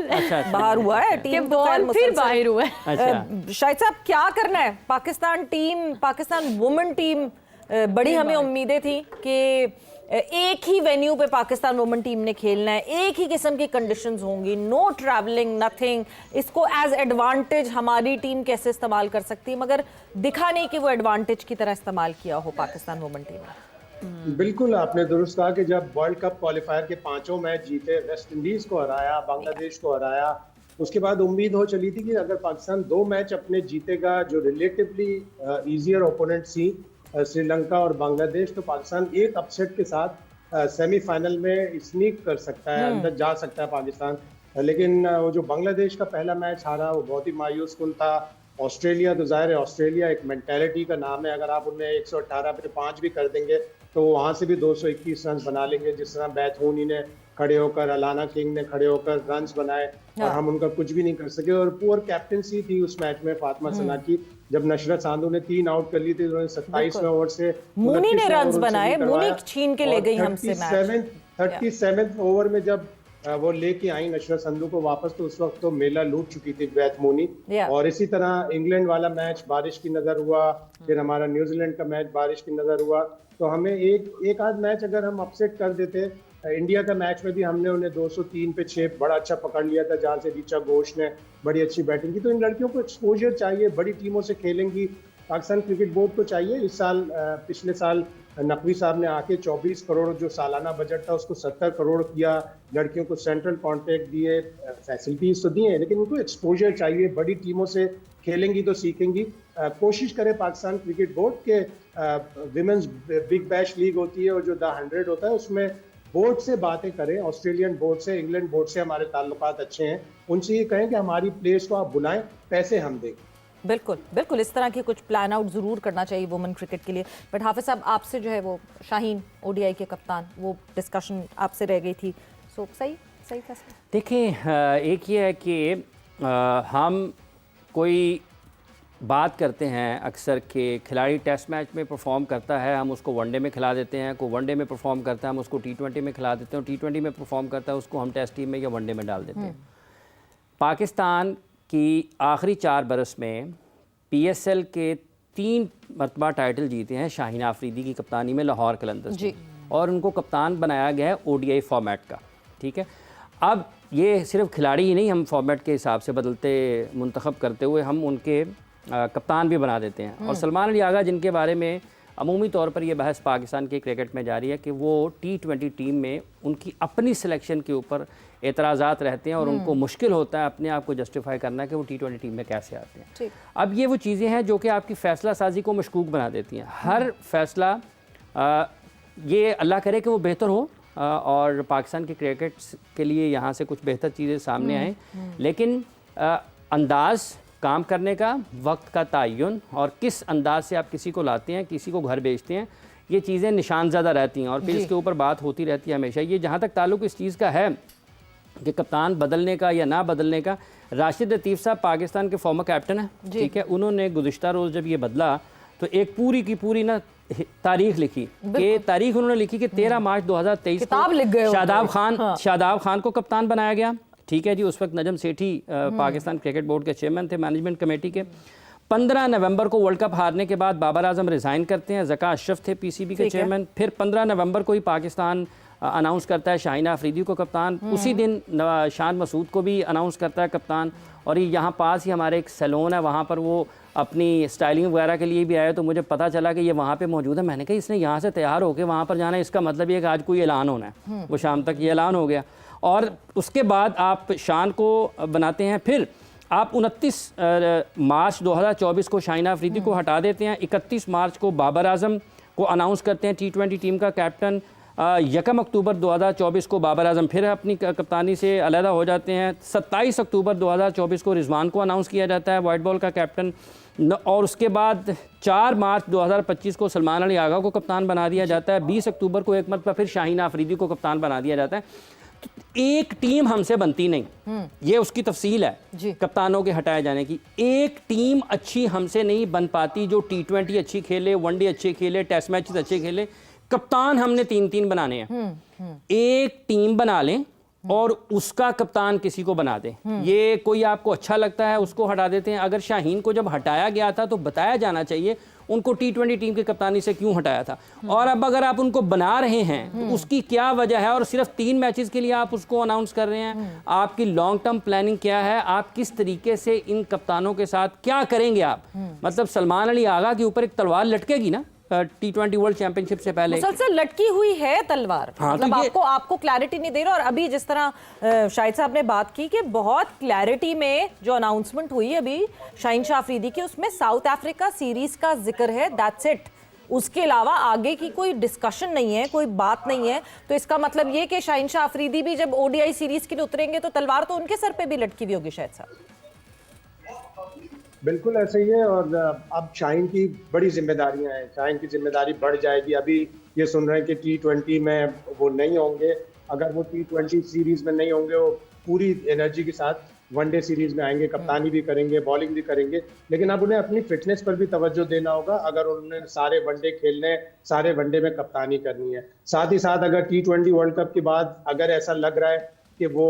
[SPEAKER 1] बाहर हुआ है, टीम
[SPEAKER 2] बॉल फिर बाहर हुआ है।
[SPEAKER 3] अच्छा
[SPEAKER 1] शाहिद साहब क्या करना है? पाकिस्तान वुमेन टीम, बड़ी हमें उम्मीदें थी कि एक ही वेन्यू पे पाकिस्तान वुमेन टीम ने खेलना है, एक ही किस्म की कंडीशंस होंगी, नो ट्रैवलिंग नथिंग। इसको एज एडवांटेज हमारी टीम कैसे इस्तेमाल कर सकती है, मगर दिखा नहीं कि वो एडवांटेज की तरह इस्तेमाल किया हो पाकिस्तान वुमेन टीम ने।
[SPEAKER 4] बिल्कुल आपने दुरुस्त कहा कि जब वर्ल्ड कप क्वालिफायर के 5 मैच जीते, वेस्ट इंडीज को हराया, बांग्लादेश को हराया, उसके बाद उम्मीद हो चली थी कि अगर पाकिस्तान 2 मैच अपने जीतेगा जो रिलेटिवली ईजियर ओपोनेंट थी श्रीलंका और बांग्लादेश, तो पाकिस्तान एक अपसेट के साथ सेमीफाइनल में स्नीक कर सकता है, अंदर जा सकता है पाकिस्तान। लेकिन वो जो बांग्लादेश का पहला मैच हारा वो बहुत ही मायूस कुन था। ऑस्ट्रेलिया तो जाहिर है, ऑस्ट्रेलिया एक मेंटालिटी का नाम है, अगर आप उन्हें 118 पे 5 भी कर देंगे तो वहाँ से भी 221 रन बना लेंगे, जिस तरह बैथूनी ने खड़े होकर, अलाना किंग ने खड़े होकर रन्स बनाए और हम उनका कुछ भी नहीं कर सके। और पुअर कैप्टनसी थी उस मैच में फातिमा सना की, जब नशरत सांधू ने 3 आउट कर ली थी, उन्होंने 27वें ओवर से
[SPEAKER 1] मूनी ने
[SPEAKER 4] 29वें
[SPEAKER 1] रन्स
[SPEAKER 4] ओवर
[SPEAKER 1] बनाए,
[SPEAKER 4] उनसे
[SPEAKER 1] मूनी
[SPEAKER 4] करवाया।
[SPEAKER 1] छीन के ले गई
[SPEAKER 4] और
[SPEAKER 1] हमसे मैच।
[SPEAKER 4] 37वें ओवर में जब वो लेके आई नशरत संधू को वापस, तो उस वक्त तो मेला लूट चुकी थी बेथ मूनी। और इसी तरह इंग्लैंड वाला मैच बारिश की नजर हुआ, फिर हमारा न्यूजीलैंड का मैच बारिश की नजर हुआ। तो हमें एक आध मैच अगर हम अपसेट कर देते, इंडिया का मैच में भी हमने उन्हें 203 पे 6 बड़ा अच्छा पकड़ लिया था, जहां से ऋचा घोष ने बड़ी अच्छी बैटिंग की। तो इन लड़कियों को एक्सपोजर चाहिए, बड़ी टीमों से खेलेंगी। पाकिस्तान क्रिकेट बोर्ड को चाहिए इस साल, पिछले साल नकवी साहब ने आके 24 करोड़ जो सालाना बजट था उसको 70 करोड़ किया, लड़कियों को सेंट्रल कॉन्ट्रैक्ट दिए, फैसिलिटीज तो दिए, लेकिन उनको एक्सपोजर चाहिए। बड़ी टीमों से खेलेंगी तो सीखेंगी। कोशिश करे पाकिस्तान क्रिकेट बोर्ड के विमेंस बिग बैश लीग होती है और जो द 100 होता है, उसमें बोर्ड से बातें करें, ऑस्ट्रेलियन बोर्ड से, इंग्लैंड बोर्ड से हमारे ताल्लुकात अच्छे हैं, उनसे ये कहें कि हमारी प्लेयर्स को आप बुलाएं, पैसे हम देंगे।
[SPEAKER 1] बिल्कुल बिल्कुल, इस तरह की कुछ प्लान आउट ज़रूर करना चाहिए वुमेन क्रिकेट के लिए। बट हाफिज़ साहब, आपसे जो है वो शाहीन ओडीआई के कप्तान, वो डिस्कशन आपसे रह गई थी। सो सही फैसला।
[SPEAKER 3] देखिए, एक ये है कि हम कोई बात करते हैं अक्सर कि खिलाड़ी टेस्ट मैच में परफॉर्म करता है, हम उसको वनडे में खिला देते हैं, कोई वनडे में परफॉर्म करता है, हम उसको T20 में खिला देते हैं, T20 में परफॉर्म करता है, उसको हम टेस्ट टीम में या वनडे में डाल देते हैं। पाकिस्तान की आखिरी 4 बरस में PSL के 3 मरतबा टाइटल जीते हैं शाहीन आफरीदी की कप्तानी में लाहौर कलंदर्स जी, और उनको कप्तान बनाया गया है ODI फॉर्मेट का। ठीक है, अब ये सिर्फ खिलाड़ी ही नहीं, हम फॉर्मेट के हिसाब से बदलते मुंतखब करते हुए हम उनके कप्तान भी बना देते हैं। और सलमान अली आगा, जिनके बारे में अमूमी तौर पर यह बहस पाकिस्तान के क्रिकेट में जारी है कि वो T20 टीम में उनकी अपनी सिलेक्शन के ऊपर एतराज़ात रहते हैं और उनको मुश्किल होता है अपने आप को जस्टिफाई करना कि वो T20 टीम में कैसे आते हैं। अब ये वो चीज़ें हैं जो कि आपकी फ़ैसला साजी को मशकूक बना देती हैं। हर फैसला ये अल्लाह करे कि वो बेहतर हो और पाकिस्तान के क्रिकेट के लिए यहाँ से कुछ बेहतर चीज़ें सामने आएँ, लेकिन अंदाज़ काम करने का, वक्त का तयन और किस अंदाज से आप किसी को लाते हैं, किसी को घर भेजते हैं, ये चीज़ें निशान ज़्यादा रहती हैं और फिर इसके ऊपर बात होती रहती है हमेशा। ये जहाँ तक ताल्लुक़ इस चीज़ का है कि कप्तान बदलने का या ना बदलने का, राशिद लतीफ़ साहब पाकिस्तान के फॉर्मर कैप्टन हैं, ठीक है, उन्होंने गुज़िश्ता रोज़ जब ये बदला तो एक पूरी की पूरी ना तारीख लिखी कि तारीख उन्होंने लिखी कि 13 मार्च 2023 को शादाब खान को कप्तान बनाया गया। ठीक है जी, उस वक्त नजम सेठी पाकिस्तान क्रिकेट बोर्ड के चेयरमैन थे, मैनेजमेंट कमेटी के। 15 नवंबर को वर्ल्ड कप हारने के बाद बाबर आजम रिज़ाइन करते हैं, ज़का अशरफ थे PCB के चेयरमैन। फिर 15 नवंबर को ही पाकिस्तान अनाउंस करता है शाहीन आफरीदी को कप्तान। उसी दिन शान मसूद को भी अनाउंस करता है कप्तान। और ये यहाँ पास ही हमारे एक सैलून है, वहाँ पर वो अपनी स्टाइलिंग वगैरह के लिए भी आए, तो मुझे पता चला कि ये वहाँ पे मौजूद है। मैंने कहा इसने यहाँ से तैयार होकर वहाँ पर जाना है, इसका मतलब ये कि आज कोई ऐलान होना है। वो शाम तक ये ऐलान हो गया और उसके बाद आप शान को बनाते हैं। फिर आप 29 मार्च 2024 को शाहीन आफरीदी को हटा देते हैं। 31 मार्च को बाबर आजम को अनाउंस करते हैं T20 टीम का कैप्टन। 1 अक्टूबर 2024 को बाबर आजम फिर अपनी कप्तानी से अलहदा हो जाते हैं। 27 अक्टूबर 2024 को रिजवान को अनाउंस किया जाता है वाइट बॉल का कैप्टन। और उसके बाद 4 मार्च 2025 को सलमान अली आगा को कप्तान बना दिया जाता है। 20 अक्टूबर को एक मरतबा फिर शाहीन आफरीदी को कप्तान बना दिया जाता है। एक टीम हमसे बनती नहीं, ये उसकी तफसील है कप्तानों के हटाए जाने की। एक टीम अच्छी हमसे नहीं बन पाती जो T20 अच्छी खेले, वनडे अच्छे खेले, टेस्ट मैचेस अच्छे खेले। कप्तान हमने 3-3 बनाने हैं। एक टीम बना लें और उसका कप्तान किसी को बना दें। ये कोई आपको अच्छा लगता है उसको हटा देते हैं। अगर शाहीन को जब हटाया गया था तो बताया जाना चाहिए उनको T20 टीम की कप्तानी से क्यों हटाया था, और अब अगर आप उनको बना रहे हैं तो उसकी क्या वजह है, और सिर्फ 3 मैचेस के लिए आप उसको अनाउंस कर रहे हैं। आपकी लॉन्ग टर्म प्लानिंग क्या है, आप किस तरीके से इन कप्तानों के साथ क्या करेंगे आप। मतलब सलमान अली आगा के ऊपर एक तलवार लटकेगी ना T20 वर्ल्ड चैंपियनशिप से पहले,
[SPEAKER 1] मुसलसल लटकी हुई है तलवार। मतलब आपको क्लैरिटी नहीं दे रहा। और अभी जिस तरह शाहिद साहब ने बात की कि बहुत क्लैरिटी में जो अनाउंसमेंट हुई अभी शाहीन शाह अफरीदी की, उसमें साउथ अफ्रीका सीरीज का जिक्र है, दैट्स इट। उसके अलावा आगे की कोई डिस्कशन नहीं है, कोई बात नहीं है। तो इसका मतलब ये कि शाहीन शाह अफरीदी भी जब ODI सीरीज के लिए उतरेंगे तो तलवार तो उनके सर पे भी लटकी हुई होगी शायद साहब।
[SPEAKER 4] बिल्कुल ऐसे ही है। और अब शाहीन की बड़ी जिम्मेदारियां हैं, शाहीन की जिम्मेदारी बढ़ जाएगी। अभी ये सुन रहे हैं कि T20 में वो नहीं होंगे। अगर वो T20 सीरीज में नहीं होंगे, वो पूरी एनर्जी के साथ वनडे सीरीज में आएंगे, कप्तानी भी करेंगे, बॉलिंग भी करेंगे। लेकिन अब उन्हें अपनी फिटनेस पर भी तवज्जो देना होगा अगर उन्होंने सारे वनडे खेलने, सारे वनडे में कप्तानी करनी है। साथ ही साथ अगर T20 वर्ल्ड कप के बाद अगर ऐसा लग रहा है कि वो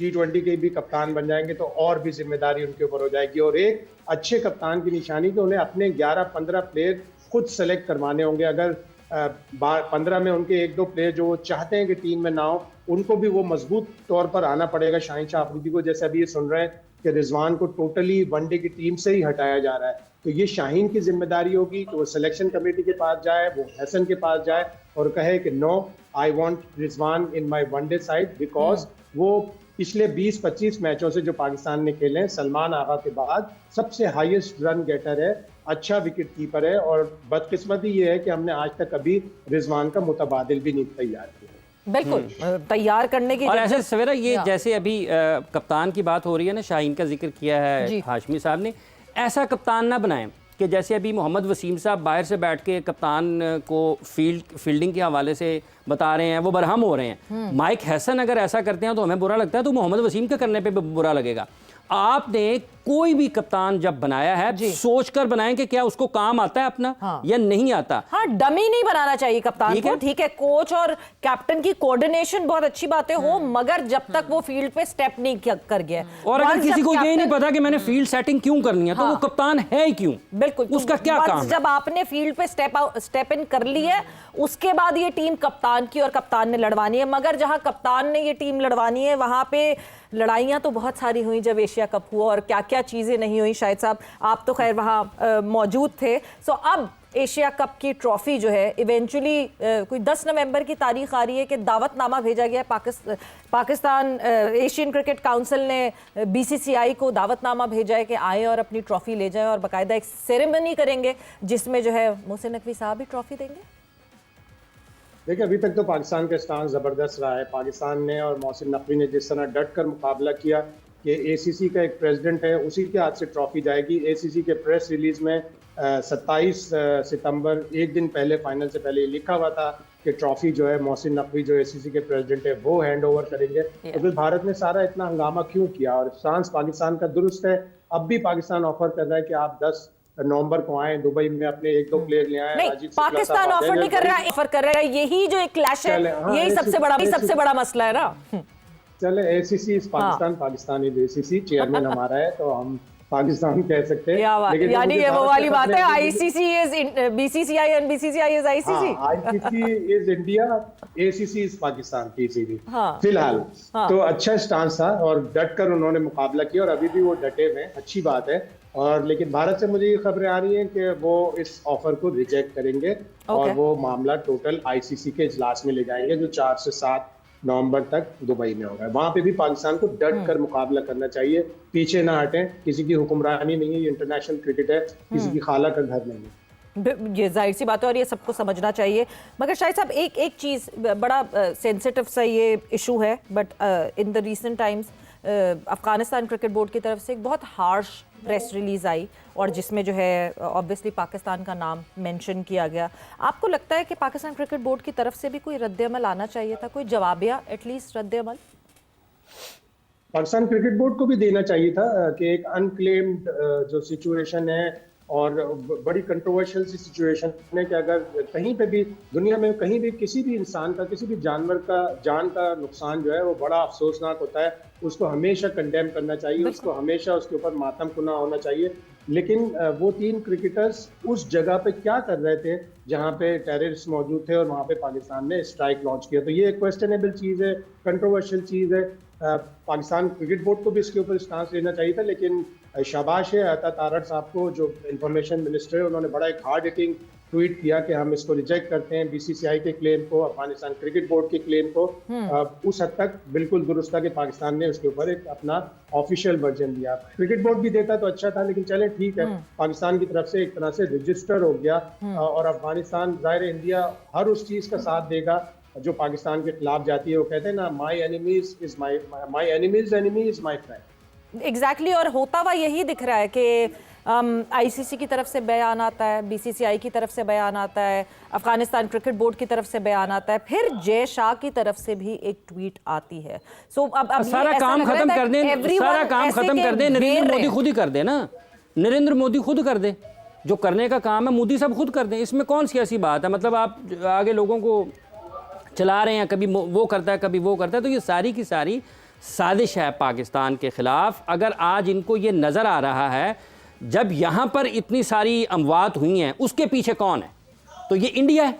[SPEAKER 4] T20 के भी कप्तान बन जाएंगे तो और भी जिम्मेदारी उनके ऊपर हो जाएगी। और एक अच्छे कप्तान की निशानी कि उन्हें अपने 11-15 प्लेयर खुद सेलेक्ट करवाने होंगे। अगर 15 में उनके 1-2 प्लेयर जो वो चाहते हैं कि टीम में ना हो, उनको भी वो मजबूत तौर पर आना पड़ेगा। शाहीन शाह अफरीदी को, जैसे अभी ये सुन रहे हैं कि रिजवान को टोटली वनडे की टीम से ही हटाया जा रहा है, तो ये शाहीन की जिम्मेदारी होगी कि वो सिलेक्शन कमेटी के पास जाए, वो हसन के पास जाए और कहे कि no, I want Rizwan in my one day side, because वो पिछले 20-25 मैचों से जो पाकिस्तान ने खेले हैं, सलमान आगा के बाद सबसे हाईएस्ट रन गेटर है, अच्छा विकेट कीपर है। और बदकिस्मती ये है कि हमने आज तक अभी रिजवान का मुतबादिल भी नहीं तैयार किया।
[SPEAKER 1] बिल्कुल तैयार करने की
[SPEAKER 3] और ऐसे सवेरा ये जैसे अभी कप्तान की बात हो रही है ना, शाहीन का जिक्र किया है हाशमी साहब ने, ऐसा कप्तान ना बनाएं कि जैसे अभी मोहम्मद वसीम साहब बाहर से बैठ के कप्तान को फील्डिंग के हवाले से बता रहे हैं, वो बरहम हो रहे हैं। माइक हैसन अगर ऐसा करते हैं तो हमें बुरा लगता है, तो मोहम्मद वसीम के करने पे भी बुरा लगेगा। आपने कोई भी कप्तान जब बनाया है सोचकर बनाएं कि क्या उसको काम आता है अपना या नहीं आता।
[SPEAKER 1] हाँ, डमी नहीं बनाना चाहिए कप्तान को। ठीक है, कोच और कैप्टन की कोऑर्डिनेशन बहुत अच्छी बातें हो, मगर जब तक वो फील्ड पे स्टेप नहीं कर गया,
[SPEAKER 3] और अगर किसी को ये नहीं पता कि मैंने फील्ड सेटिंग क्यों करनी है, तो वो कप्तान है ही क्यों?
[SPEAKER 1] बिल्कुल,
[SPEAKER 3] उसका क्या काम?
[SPEAKER 1] जब आपने फील्ड पे स्टेप इन कर ली है, उसके बाद ये टीम कप्तान की और कप्तान ने लड़वानी है। मगर जहां कप्तान ने ये टीम लड़वानी है, वहां पे लड़ाइयां तो बहुत सारी हुई जब एशिया कप हुआ, और क्या क्या चीजें नहीं हुई। शायद साहब आप तो खैर वहां मौजूद थे। सो अब एशिया कप की ट्रॉफी जो है इवेंचुअली कोई 10 नवंबर की तारीख आ रही है कि दावतनामा भेजा गया है। पाकिस्तान एशियन क्रिकेट काउंसिल ने BCCI को दावतनामा भेजा है कि आए और अपनी ट्रॉफी ले जाए, और बाकायदा एक सेरेमनी करेंगे जिसमें जो है मोहसिन नकवी साहब भी ट्रॉफी देंगे।
[SPEAKER 4] देखिए, अभी तक तो पाकिस्तान का स्टांस ज़बरदस्त रहा है। पाकिस्तान ने और मोहसिन नकवी ने जिस तरह डट कर मुकाबला किया कि ACC का एक प्रेसिडेंट है, उसी के हाथ से ट्रॉफी जाएगी। ACC के प्रेस रिलीज में 27 सितंबर, एक दिन पहले, फाइनल से पहले लिखा हुआ था कि ट्रॉफी जो है मोहसिन नकवी जो ACC के प्रेसिडेंट है वो हैंड ओवर करेंगे। तो फिर भारत ने सारा इतना हंगामा क्यों किया? और स्टांस पाकिस्तान का दुरुस्त है। अब भी पाकिस्तान ऑफर कर रहा है कि आप 10 नवंबर को आए, दुबई में अपने 1-2 प्लेयर ले आए।
[SPEAKER 1] नहीं, पाकिस्तान ऑफर नहीं कर रहा है, ऑफर कर रहा है। यही जो एक क्लैश है, यही सबसे बड़ा मसला है ना।
[SPEAKER 4] चले, ACC is Pakistan, Pakistan is ACC, chairman हमारा है तो हम पाकिस्तान कह सकते हैं।
[SPEAKER 1] लेकिन यानी ये वो वाली बात है, ICC is BCCI and BCCI is ICC।
[SPEAKER 4] ICC is India, ACC is Pakistan, PCB फिलहाल। तो अच्छा स्टांस था और डट कर उन्होंने मुकाबला किया, और अभी भी वो डटे हुए हैं, अच्छी बात है। और लेकिन भारत से मुझे ये खबरें आ रही हैं कि वो इस ऑफर को रिजेक्ट करेंगे और वो मामला टोटल ICC के इजलास में ले जाएंगे जो 4 से 7 नवंबर तक दुबई में होगा। वहां पे भी पाकिस्तान को डट कर मुकाबला करना चाहिए, पीछे ना हटें। किसी की हुक्मरानी नहीं है, ये इंटरनेशनल क्रिकेट है, किसी की खाला का घर नहीं है।
[SPEAKER 1] ये जाहिर सी बात है और ये सबको समझना चाहिए। मगर शायद साहब एक चीज़, बड़ा सेंसिटिव सा ये इशू है, but in the recent times Afghanistan cricket board की तरफ से एक बहुत हार्श प्रेस रिलीज आई, और जिसमें जो है ऑब्वियसली पाकिस्तान का नाम मेंशन किया गया। आपको लगता है कि पाकिस्तान क्रिकेट बोर्ड की तरफ से भी कोई रद्द-ए-अमल आना चाहिए था, कोई जवाबिया एटलीस्ट रद्द-ए-अमल?
[SPEAKER 4] पाकिस्तान क्रिकेट बोर्ड को भी देना चाहिए था कि एक अनक्लेम्ड जो सिचुएशन है और बड़ी कंट्रोवर्शियल सी सिचुएशन है कि अगर कहीं पे भी दुनिया में कहीं भी किसी भी इंसान का, किसी भी जानवर का जान का नुकसान जो है वो बड़ा अफसोसनाक होता है। उसको हमेशा कंडेम करना चाहिए, उसको हमेशा उसके ऊपर मातम कुना होना चाहिए। लेकिन वो 3 क्रिकेटर्स उस जगह पे क्या कर रहे थे जहाँ पे टेररिस्ट मौजूद थे और वहाँ पे पाकिस्तान ने स्ट्राइक लॉन्च किया? तो ये क्वेश्चनेबल चीज़ है, कंट्रोवर्शियल चीज़ है। पाकिस्तान क्रिकेट बोर्ड को भी इसके ऊपर स्टांस लेना चाहिए था। लेकिन शाबाश है अता तारड़ साहब को, जो इंफॉर्मेशन मिनिस्टर है, उन्होंने बड़ा एक हार्ड हिटिंग ट्वीट किया कि हम इसको रिजेक्ट करते हैं, BCCI के क्लेम को, अफगानिस्तान क्रिकेट बोर्ड के क्लेम को। उस हद तक बिल्कुल दुरुस्त था कि पाकिस्तान ने उसके ऊपर एक अपना ऑफिशियल वर्जन दिया। क्रिकेट बोर्ड भी देता तो अच्छा था, लेकिन चले ठीक है, पाकिस्तान की तरफ से एक तरह से रजिस्टर हो गया। और अफगानिस्तान, जाहिर है इंडिया हर उस चीज का साथ देगा जो पाकिस्तान के खिलाफ जाती है। वो कहते हैं ना, my enemies is my enemy is my friend.
[SPEAKER 1] Exactly और होता हुआ यही दिख रहा है कि आईसीसी की तरफ से बयान आता है, बीसीसीआई की तरफ से बयान आता है, अफगानिस्तान क्रिकेट बोर्ड की तरफ से बयान आता है, फिर जय शाह की तरफ से भी एक ट्वीट आती है। सो अब
[SPEAKER 3] सारा काम खत्म कर दें, सारा काम खत्म कर दें, नरेंद्र मोदी खुद ही कर दे ना, नरेंद्र मोदी खुद कर दे, जो करने का काम है मोदी साहब खुद कर दें। इसमें कौन सी ऐसी बात है? मतलब आप आगे लोगों को चला रहे हैं, कभी वो करता है कभी वो करता है, तो ये सारी की सारी साजिश है पाकिस्तान के ख़िलाफ़। अगर आज इनको ये नज़र आ रहा है जब यहाँ पर इतनी सारी अमवात हुई हैं, उसके पीछे कौन है? तो ये इंडिया है,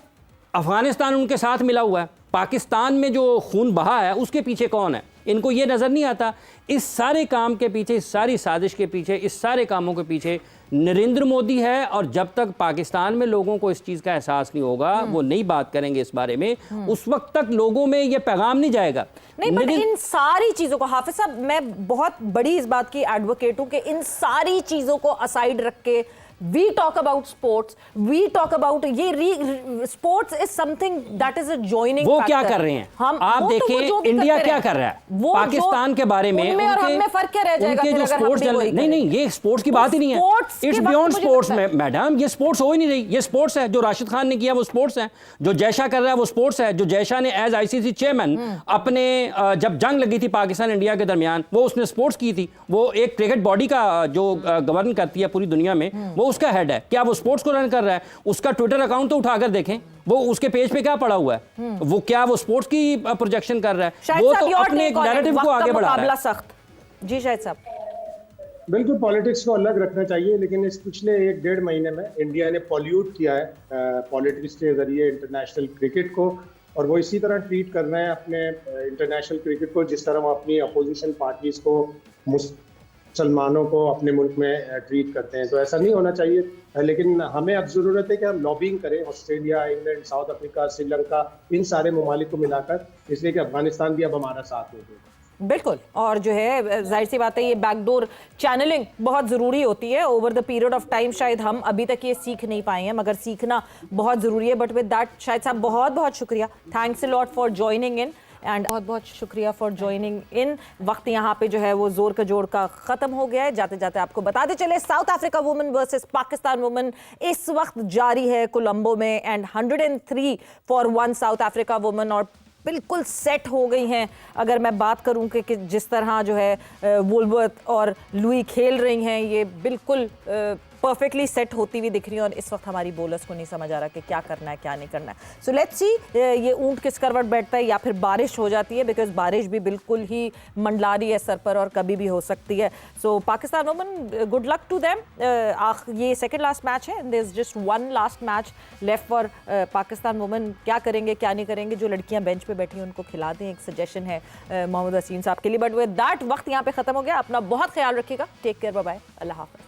[SPEAKER 3] अफ़गानिस्तान उनके साथ मिला हुआ है, पाकिस्तान में जो खून बहा है उसके पीछे कौन है? इनको ये नज़र नहीं आता। इस सारे काम के पीछे, इस सारी साजिश के पीछे, इस सारे कामों के पीछे नरेंद्र मोदी है। और जब तक पाकिस्तान में लोगों को इस चीज़ का एहसास नहीं होगा, वो नई बात करेंगे इस बारे में, उस वक्त तक लोगों में ये पैगाम नहीं जाएगा।
[SPEAKER 1] नहीं, बट इन सारी चीजों को, हाफिज साहब, मैं बहुत बड़ी इस बात की एडवोकेट हूं कि इन सारी चीजों को असाइड रख के we talk about sports, we talk about ये sports is something that is a joining
[SPEAKER 3] वो
[SPEAKER 1] factor।
[SPEAKER 3] क्या कर रहे हैं आप देखें, इंडिया क्या कर रहा है पाकिस्तान के बारे में,
[SPEAKER 1] उनमें और हमें फर्क क्या रह जाएगा?
[SPEAKER 3] उनके जो स्पोर्ट्स नहीं, ये स्पोर्ट्स की बात ही नहीं है, इट्स बियॉन्ड स्पोर्ट्स में मैडम। ये स्पोर्ट्स हो ही नहीं रही, ये स्पोर्ट्स है। जो राशिद खान ने किया वो स्पोर्ट्स है, जो जयशाह कर रहा है वो स्पोर्ट्स है। जो जयशाह ने एज आईसीसी चेयरमैन अपने जब जंग लगी थी पाकिस्तान इंडिया के दरमियान, वो उसने स्पोर्ट्स की थी। वो एक क्रिकेट बॉडी का जो गवर्न करती है पूरी दुनिया में, वो उसका हेड है। क्या वो स्पोर्ट्स को रन कर रहा है? उसका ट्विटर अकाउंट तो उठाकर देखें, वो उसके पेज पे क्या पड़ा हुआ है, वो क्या वो स्पोर्ट्स की प्रोजेक्शन कर रहा है? वो तो अपने एक नैरेटिव को आगे बढ़ा रहा है।
[SPEAKER 1] सख्त जी शाहिद साहब।
[SPEAKER 4] बिल्कुल, पॉलिटिक्स को अलग रखना चाहिए, लेकिन इस पिछले 1-1.5 महीने में इंडिया ने पॉल्यूट किया है पॉलिटिक्स के जरिए इंटरनेशनल क्रिकेट को, और वो इसी तरह ट्रीट कर रहे हैं अपने इंटरनेशनल क्रिकेट को जिस तरह वो अपनी अपोजिशन पार्टीज को, मुसलमानों को अपने मुल्क में ट्रीट करते हैं। तो ऐसा नहीं होना चाहिए, लेकिन हमें अब ज़रूरत है कि हम लॉबिंग करें Australia, England, South Africa, Sri Lanka, इन सारे ममालिक को मिलाकर, इसलिए कि अफगानिस्तान भी अब हमारा साथ दे।
[SPEAKER 1] बिल्कुल, और जो है जाहिर सी बात है ये बैकडोर चैनलिंग बहुत ज़रूरी होती है over the period of time. शायद हम अभी तक ये सीख नहीं पाए हैं, मगर सीखना बहुत ज़रूरी है। बट विद दैट शायद साहब बहुत बहुत शुक्रिया, thanks a lot for joining in, and बहुत बहुत शुक्रिया फॉर जॉइनिंग इन। वक्त यहाँ पे जो है वो जोर का जोड़ का ख़त्म हो गया है। जाते जाते आपको बताते चले, south Africa women versus Pakistan women इस वक्त जारी है कोलंबो में, and 103 for 1 south Africa women, और बिल्कुल सेट हो गई हैं। अगर मैं बात करूं कि जिस तरह जो है वुलवर्थ और लुई खेल रही हैं, ये बिल्कुल परफेक्टली सेट होती हुई दिख रही है। और इस वक्त हमारी बॉलर्स को नहीं समझ आ रहा कि क्या करना है क्या नहीं करना है। सो लेट्स सी ये ऊंट किस करवट बैठता है, या फिर बारिश हो जाती है, बिकॉज बारिश भी बिल्कुल ही मंडला रही है सर पर और कभी भी हो सकती है। So Pakistan women, good luck to them. ये सेकंड लास्ट मैच है, there is just one last match left for Pakistan women. क्या करेंगे क्या नहीं करेंगे, जो लड़कियां बेंच पे बैठी हैं उनको खिला दें, एक सजेशन है मोहम्मद वसीम साहब के लिए। बट विद दैट वक्त यहाँ पे ख़त्म हो गया। अपना बहुत ख्याल रखिएगा, टेक केयर, बाय बाय, अल्लाह हाफ़िज़।